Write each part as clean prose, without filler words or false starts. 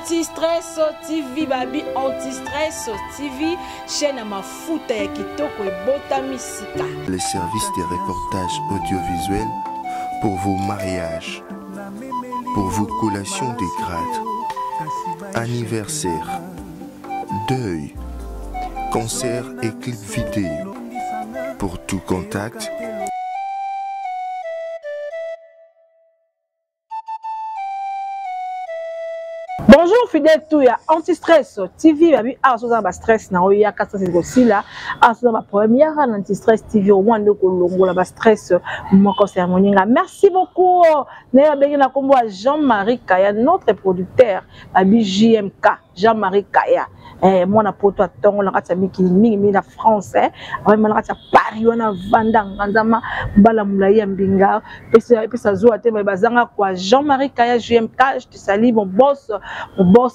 Anti-stress TV babi Anti-stress TV chaîne à mafuta ya kitoko et botamisika. Les services de reportages audiovisuels pour vos mariages, pour vos collations de grades, anniversaires, deuil, concerts et clips vidéo. Pour tout contact, bonjour fidèle tout ya Anti-stress TV babi asoza ba stress na oya kasa c'est là asoza ba première Anti-stress TV au moins de kolongola ba stress moko cerimoninga. Merci beaucoup na bengi na kombo Jean-Marie Kaya, notre producteur babi JMK Jean-Marie Kaya. Moi na poto atongo na kati miki mingi na France vraiment na kati Paris wana vanda nganzama bala mulai ya mbinga pesa zo ate bazanga kwa Jean-Marie Kaya JMK. Je te salue mon boss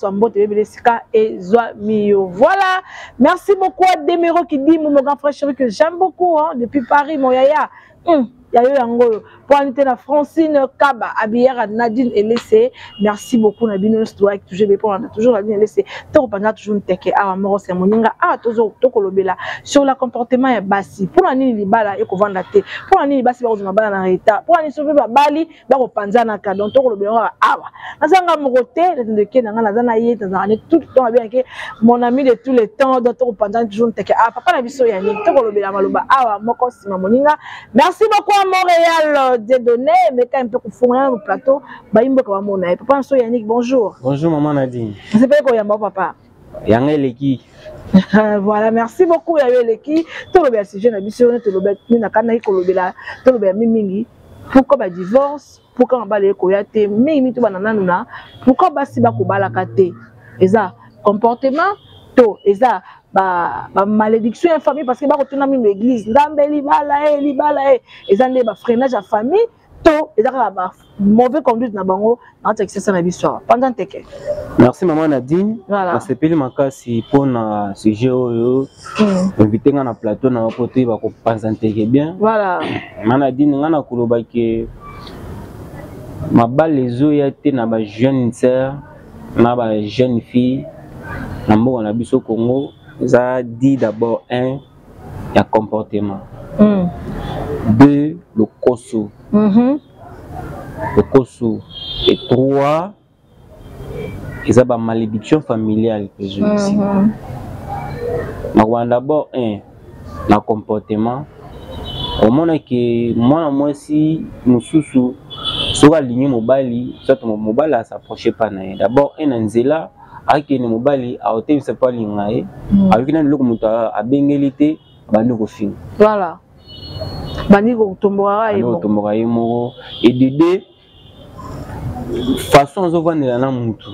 en botte bébé sika et zwa mio. Voilà, merci beaucoup à Demero qui dit mon grand frère chéri que j'aime beaucoup depuis Paris mon yaya. Yayo yango pointe na Francine Kaba Abiera Nadine Elessé. Merci beaucoup Nabino Stoa qui toujours répond toujours Nadine Elessé. To pendant toujours teke a moro c'est moninga a toujours to kolobela sur le comportement ya basi. Pour ani libala e ko vanda te. Pour ani basi ba kozuma bala na reta. Pour ani sauver ba bali ba ko panza na ka donc to kolobela awa. Nazanga mokote de ke na ngala zana yé tazana tout le temps bien que mon ami de tous les temps donc to pendant toujours teke a papa na biso ya ni to kolobela maloba awa moko sima moninga. Merci beaucoup à Montréal des données, mais quand un peu confondre au plateau, bah il me comme mon aïe. Papa Nso Yannick, bonjour. Bonjour maman Nadine. C'est pas quoi Yamba papa. Yanga Leki. Voilà, merci beaucoup Yanga Leki. Tout le bien si je n'habite sur tout le bien ni na kana ikolobela, tout le bien mingi. Pourquoi bah divorce? Pourquoi on va les koyate? Mais tout banana nuna. Pourquoi bah si bah kobala kate? Et ça comportement to, et ça ba malédiction en famille parce que ba retourner même l'église ndambe libala et ça ne ba freinage à famille to et ça ba mauvais conduite na bango na excès na biso pendant teke. Merci maman Nadine. Voilà. C'est peli makasi pour na sujet oyo invité nga na plateau na côté ba ko présenter bien. Voilà. Maman Nadine nga na koloba ke mabal les oyo te na ba jeune sœur na ba jeune fille na mboka na biso Congo. Ça dit d'abord un, il y a comportement. Deux, le koso. Le koso. Et trois, il y a une malédiction familiale que je dis. D'abord un, le comportement. Au moment que moi si nous sous sur la ligne mobile, soit mon mobile s'approche pas. D'abord un anzela. Aki ne mobali a hôtel c'est pas lingae avec un look muta a bengelité bandi ko fin voilà bandi ko tombora et moro et de deux façon zo vanela na mutu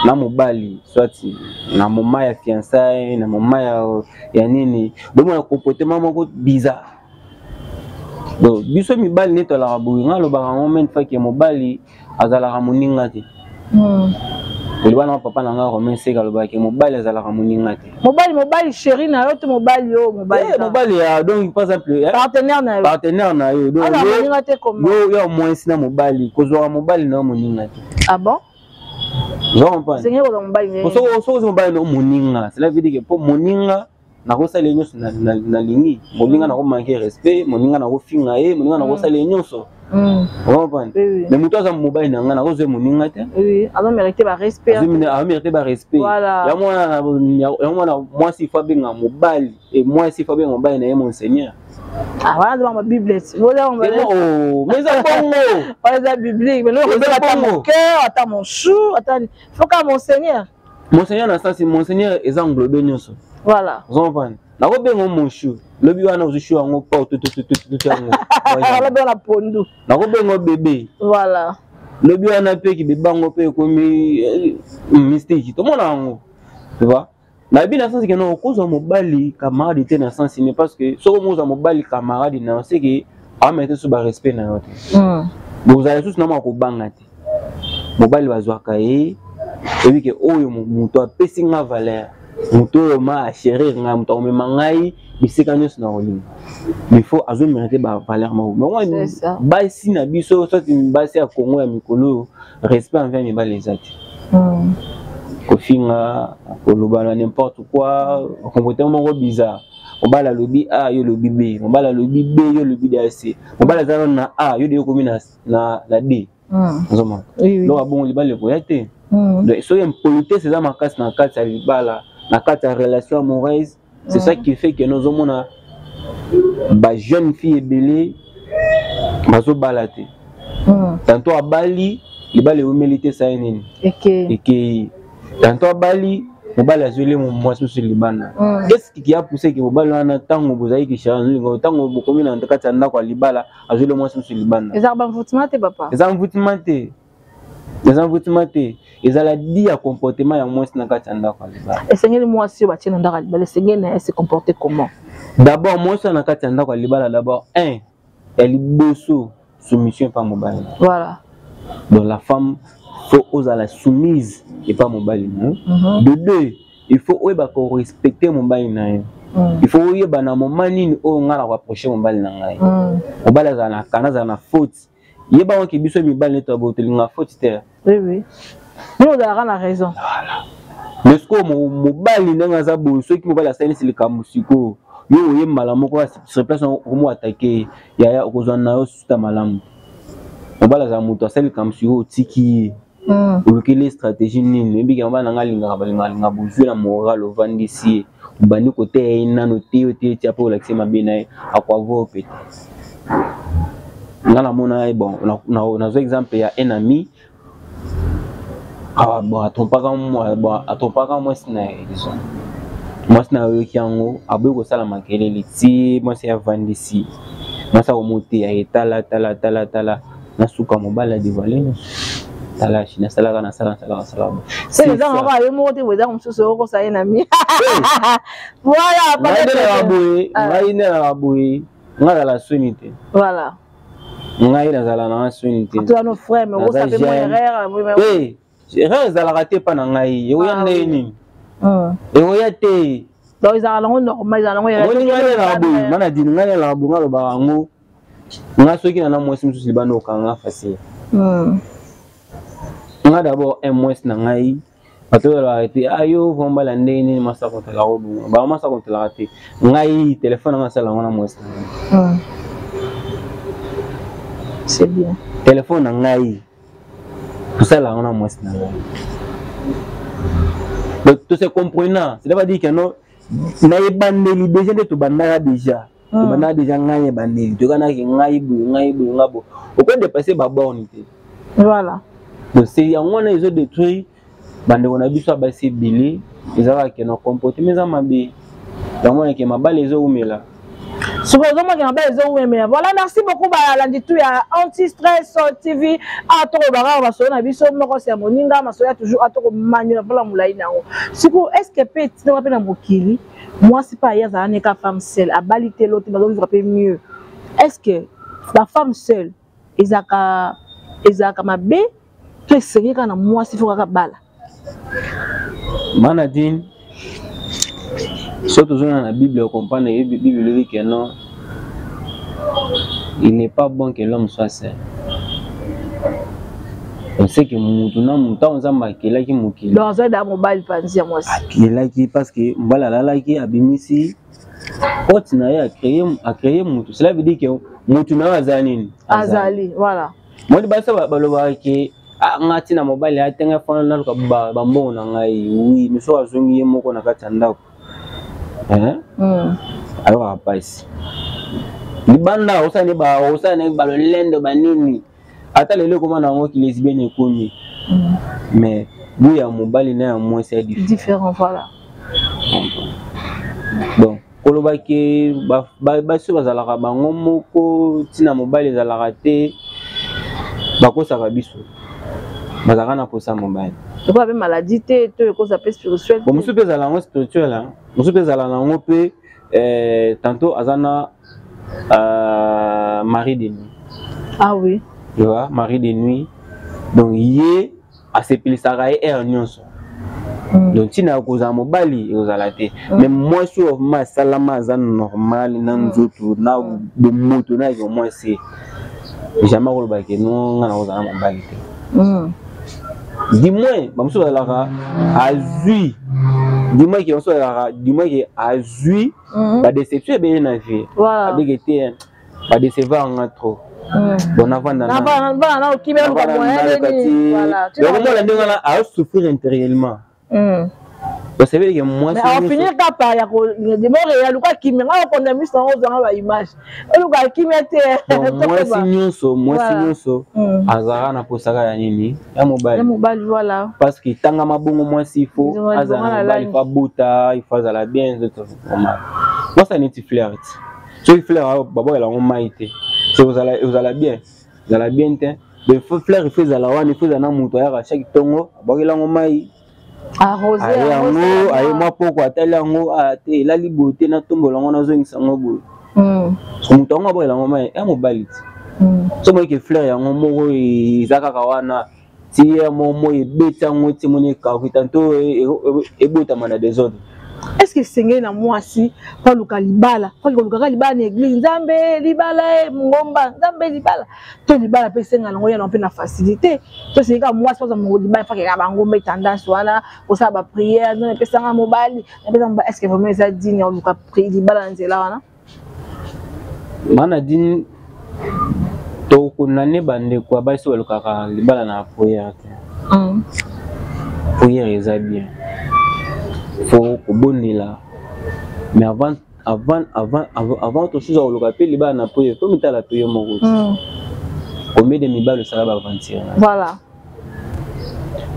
na mobali soit na moma ya fiançailles na moma ya nini donc na comportement moko bizarre donc biso mibali neto la rabuinga lo ba moment fa ke mobali azala ramoninga te le bana papa nanga romain seka lo ba ke mobali azala ramoninga te mobali chéri na yo te mobali yo mobali ya donc par exemple partenaire na yo donc yo moins na mobali kozwa mobali na moninga te. Ah bon? Non pas c'est ngelo mobali ne so mobali no moninga cela veut dire que pour moninga na ko sala nyonso na lingi moninga na ko manquer respect moninga na ko finga moninga na ko sala nyonso. Mais muto za mobile na ngana kozwe moninga te. Oui, alors mériter ba respect. Mériter ba respect. Voilà. Ya moi si fa benga mobile et moi si fa benga mobile na mon Seigneur. Ah voilà dans ma Bible. Voilà on va. Oh, mais ça bongo. Voilà la biblique, mais non, attends mon cœur, attends mon chou, attends. Faut que mon Seigneur. Mon Seigneur na ça c'est mon Seigneur est englobé nyonso. Voilà. Zomvan. Na ko benga mon chou. Le biwana uzishu ango pa tout ango. Voilà dans la pondu. Na ko benga bébé. Voilà. Le biwana pe ki bebango pe komi mystique. Tout monde ango. Tu vois? Na bi na sens que non cause mobali camarade te na sens mais parce que so mo za mobali camarade na c'est que a mettre sous ba respect na yote. Vous allez tous na ma ko banga te. Mobali bazwaka et puis que oyo muto apesi nga valeur. Muto ma chérir nga muto me mangai bisika nyos na olinga. Mais faut azo mériter ba valeur ma. Mais ba si na biso soit une base ya Congo ya mikolo respect envers mes balezati. kofinga kolobana n'importe quoi comportement bizarre mobala lobi A yo lobi B mobala lobi B yo lobi C mobala zana na A yo de komi na D nzoma lo abon libala boyate donc so impolitesse c'est ça ma casse na carte ya libala na carte ya relation amoureuse c'est ça qui fait que nous avons ba jeune fille belé bazo balate tantôt à Bali libala o milité ça nini et tantôt à Bali mobile a joué mon mois sur Libana. Qu'est-ce qui a poussé que mobile en a tant que vous avez qui change, tant que vous communez en tout cas, ça quoi Libala a joué le mois sur Libana. Les arbres envoûtements, papa. Les envoûtements, ils ont dit à comportement et à moins dans le cas quoi Libala. Et c'est moi si vous êtes dans le Libala, c'est se comporter comment? D'abord, moi sur le cas quoi Libala, d'abord, elle est bosso soumission par mobile. Voilà. Donc la femme faut oser la soumise et pas mon bali. De deux, il faut respecter mon bali. Il faut oser na moment ni o ngala rapprocher mon bali na ngai. Mon bali za na faute. Yeba on ki biso mi bali to ba telinga faute terre. Oui. Nous on a raison. Voilà. Mais ce que mon bali nga za bo ceux qui mo bali asani silika musiko. Yo oye malamu ko se place on mo attaquer ya okozwa na yo suta malamu. Mon bali za muto asali comme si o tiki pour que les stratégies ni bi kamba na ngalinga bouzou la morale au vandisi bani côté ina noté oté tia pour l'accès mabina akwa vo peut ngala mona bon na exemple ya un ami bon atompa ka moi sina disons moi sina yo kiango abu ko sala makelele ti moi c'est vandisi moi ça remonter ya tala na suka mobala dévoiler Voilà. C'est les gens qui ont monté, vous avez ça un ami. Voilà, voilà. Tu as nos frères, mais vous savez mon erreur. Oui, erreur, ça l'a raté pas dans ngai. Et oui, donc ils ont normal, ils ont on a d'abord un mois na ngai bato la arrêté ayo vomba la ndeni masa contre la robe ba masa contre la raté ngai téléphone na sala ngona mois c'est bien téléphone na ngai sala ngona mois na ngai donc tout se comprenant c'est pas dire que non na ebandeli déjà de to bandara déjà to bandara déjà ngai bandeli to kana ki ngai bu ngabo au point de passer ba borne voilà. Donc c'est en on ils ont détruit bande on a vu ça basé bilé ils avaient que nos comportements mais amabe donc moi que ma balle les ont mis là supposons que ma balle les ont mis voilà merci beaucoup ba lundi tout ya anti-stress TV à to ba ba so na biso moko c'est moninga masoya toujours à to manuela pour la moulai nango siko est-ce que peut tu va na mokili moi c'est pas hier ça n'est qu'à femme seule à baliter l'autre va vivre mieux est-ce que la femme seule ezaka mabe que c'est quand moi si faut bala manadine surtout dans la Bible on comprend la Bible dit que non il n'est pas bon que l'homme soit seul on sait que mutu on zamba kela ki mukili donc ça dans mobile panzi moi aussi kela ki parce que mbala la ki abimisi pote na ya créer mutu cela veut dire que mutu na azanini azali voilà moi de basa baloba ke ngati na mobile ya tenga fona na ka ba mbongo na ngai oui mais so azongi moko na kati ndako alors rapaz libanda osane ba lendo banini ata lelo koma na ngo ki lesbienne komi mais bu ya mobile na ya moi c'est différent voilà donc koloba ke ba so bazalaka bango moko tina mobile ezalaka te bakosaka biso bazaka na posa mobile pourquoi avec maladie te cause appel spirituel bon monsieur pesa lango spirituel hein monsieur pesa lango pe tantôt azana mari de nuit ah oui tu vois mari de nuit donc yé a sepilisaka er nyonso donc tina koza mobali ozala te mais moi sur ma salama za normal na nzoto na de moto na yo moi c'est jamais koloba ke non ngana kozala mobali te Dis-moi, bamusu bazalaka azui. Dis-moi qui bazalaka, dis-moi qui azui ba déception ebe na vie. Voilà. Avec été ba décevoir en trop. Bon avant dans na okimela ko moyen ni voilà. Donc moi la ndengana a souffrir intérieurement. Vous savez que moi mais on finit par ya ko de mort ya luka kimela ko na mise en zanga ba image. Et luka kimete. Moi sinyoso azara na posaka ya nini? Ya mobile. Ya mobile voilà. Parce que tanga mabongo moi s'il faut azara il faut buta, il faut la bien de normal. Moi ça n'est flirt. Si flirt babo la on maïté. Si vous allez bien. Vous allez bien le flirt il fait la wana il faut na muto ya chaque tongo babo la on maï. Arrosé aye moi pourquoi atali yango ate la liberté na tombo lango na zongisa ngo boye mutu yango aboyela ngo mai ya mobali ti so moi ke fleur yango moko eza kaka wana ti ye momo ebeti yango ti moni ekawi tanto ebotama na desordre. Est-ce que sengeli na mwasi pa luka libala pa luka libala na église nzambe libala ngomba nzambe libala to libala pe senga nango ya na pe na facilité to senga mwasi pa mo libala fa ka ba ngomba tendance wana ko sa ba prière na pe sanga mobali na pe sanga est-ce que vraiment ça digne ya luka prière libala nzela wana mana digne to kunane bande kwa ba so luka ka libala na prière prière eza bien. Faut bonila mais avant tout chose au local les bas na prière faut mettre la prière mon route combien de mibale ça va avancer voilà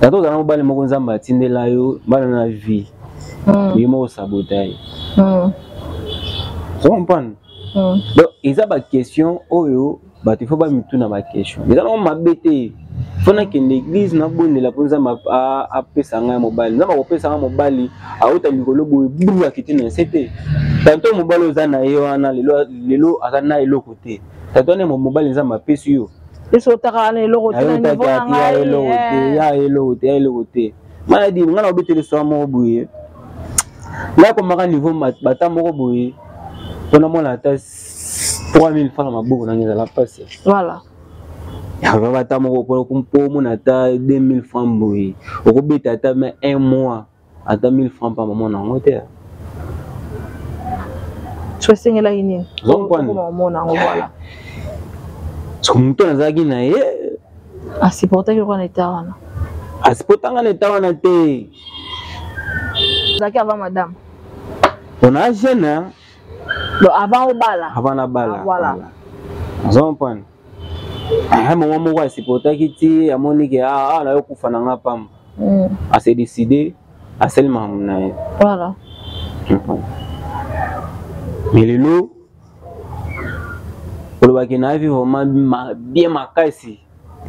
tato dans mobile mo nzamba tindela yo bana na vie ni mo sabotage so comprendre donc ils a ba question oyo ba il faut pas me tourner ma question ils allons m'abêter fona que l'église na bonne la ponza ma a pesa nga mobile na ba pesa nga mobile a uta likolo boye bulu akiti na c'était tanto mobile ozana yo ana lelo azana elo côté tanto ne mobile nza ma pesi yo eso taka na elo côté na niveau nga elo côté ma di nga na obetele so mo boye là comme maka niveau bata moko boye pona mona ta 3000 francs maboko na ngeza la passe voilà. Ya va ta moko pour mon ata 2000 francs boy. Au beta ta mais un mois ata 1000 francs par moment en hôtel. Tu sais ngela ini. Donc voilà. Comme toi nazaki na ye. Ah c'est pour ça que on était wana. Ah c'est pour tanga neta wana te. Zaki avant madame. On a jeune avant au bala. Avant la bala. Voilà. Donc ah maman moi c'est pour ta kiti amoni ke na yo kufa na ngapam a se décider à seulement na voilà mais lelo pour le na vivre vraiment bien makasi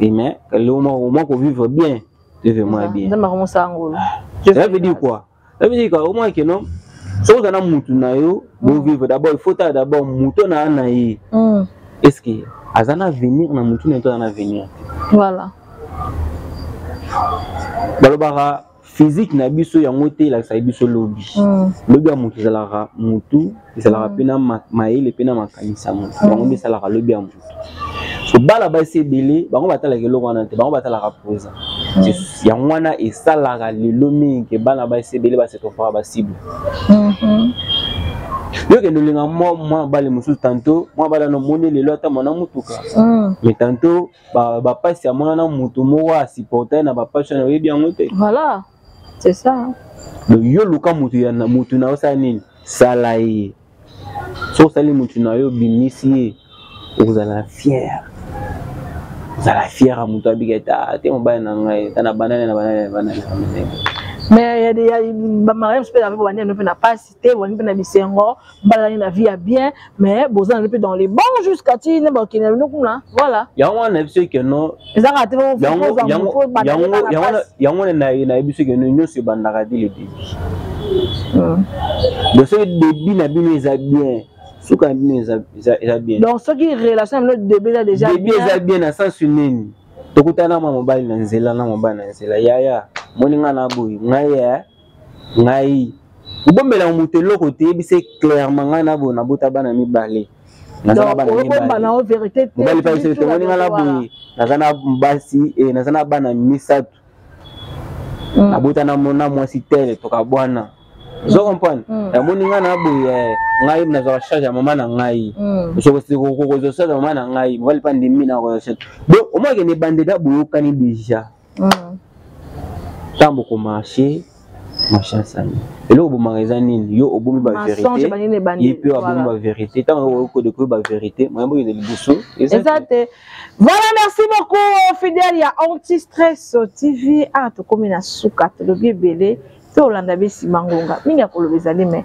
mais le moment qu'on vivre bien vivre bien ça m'a commencé à ngolo ça veut dire quoi ça veut dire au moins que non so za na mutu na yo bon vivre d'abord il faut d'abord mutu na yi est-ce que azana venir na mutu neto na venir voilà balobara physique na biso ya ngote la sa biso lobby lobby ya mutu zalaka mutu zalaka pena maile pena makanisa mutu bango bisalaka lobby ya mutu so bala ba sebele bango batala ke lokwa na te bango batala ka posa ya ngwana esalaka lelo mingi bana ba sebele ba se tofa ba cible yo ke ndolinga moi bale musu tanto moi bala no moni lelo ata mona mutuka mais tanto ba passe ya mona na mutu mo wa supporter na ba passe na yebi yango te voilà c'est ça donc yo luka mutu ya na mutu na osa nini salaye so sali mutu na yo bimisi vous allez fier à mutu abigeta te mo ba na ngai tana banane na banane mais il y a des mariages peut avoir on ne peut pas citer on peut na bisengo balani na vie bien mais besoin un peu dans les bons jusqu'à tine ba qui na nous là voilà ya wana biso que non ça raté yango na biso que non nyonso bandaka di le début de ce début na bino eza bien suka bino eza bien donc ce qui relation avec notre début là déjà bien eza bien na sens nini tokutana ma mobile na nzela ya moninga na boy ngai ubombela mutu eloko te bise clairement ngai na bo na bota bana mibale nazana bana mibale na vérité mobile pa se moninga na boy nazana mbasi nazana bana misatu abota na mona mwasi tele toka bwana zo comprendre ya moni nga na boye ngai na za charge ya mama na ngai so ko zo charge mama na ngai mobali pa ndimi na ko charge donc au moins que ne bande da boyo kani déjà tambo ko marché machin sani elo bo magasin yo obomi ba vérité et puis obomi ba vérité tant ko de ko ba vérité moi bo de liboso exact. Voilà, merci beaucoup fidèle ya Anti-Stress TV to komina suka to le bébé to Olanda be simangonga minga ko le bezali mais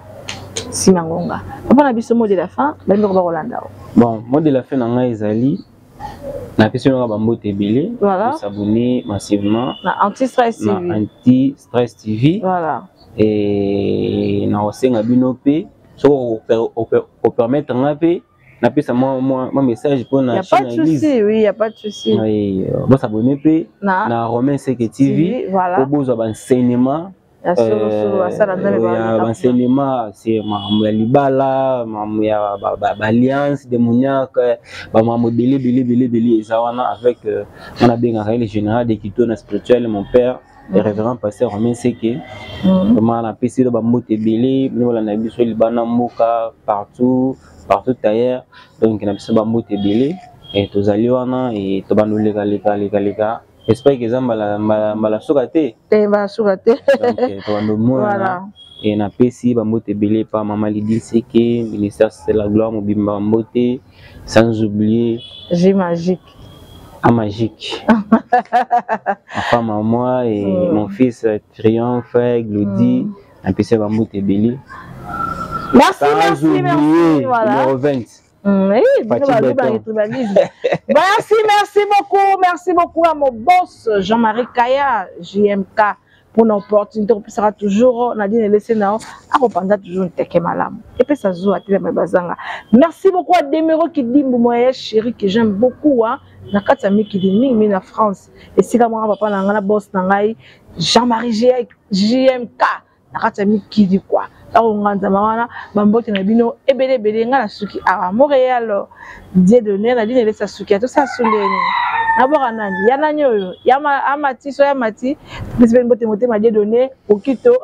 simangonga papa na biso mot de la fin ba ndoko ba Olanda bon mot de la fin na ngai ezali na question na ba mbote belé s'abonner massivement na Anti-Stress TV Anti-Stress TV voilà et na osenga bino pe so au permettre ngape na pesa moi message pour na chaîne église. Oui, y a pas de souci. Oui, bon s'abonner pe na Romain Seke TV pour besoin d'enseignement. Enseignement c'est ma libala, ma alliance démoniaque, ma belé zawana avec on a bien le général de Quito na spirituel mon père le révérend pasteur Romain Seke. Vraiment na pesi do ba mote belé, nous la na biso libana moka partout ailleurs donc na biso ba mote belé et tozali wana et to banu leka j'espère que zamba la sokate ba sokate donc to banu voilà et na pesi ba mote belé pa maman Lydie Seke ministère c'est la gloire mobimba mbote sans oublier J magique magique ma femme à moi et mon fils Triomphe Glody na pesi ba mote belé. Merci, voilà. Numéro 20. Merci beaucoup à mon boss Jean-Marie Kaya, JMK, pour l'opportunité. On sera toujours, Nadine et laissé now, à reprendre toujours une teke malam. Et puis ça joue à Télé Bazanga. Merci beaucoup à Demero qui dit, moi, chérie, que j'aime beaucoup, hein. Nakatami qui dit, Ming, la France. Et si comme moi, papa, n'a boss, Jean-Marie JMK, Nakatami qui dit quoi? On a bambote na bino ebele nga na suki a Montréal Dieu donné na dine lesa suki to sa sundeni na boka nani ya nani oyo ya amati so ya mati bisben bote mote ma Dieu donné okito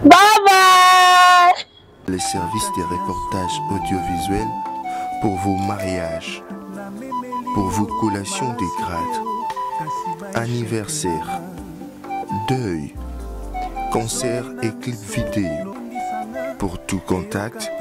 bye bye. Les services de reportage audiovisuels pour vos mariages, pour vos collations des grades, anniversaires, deuil, concert et clips vidéo. Pour tout contact,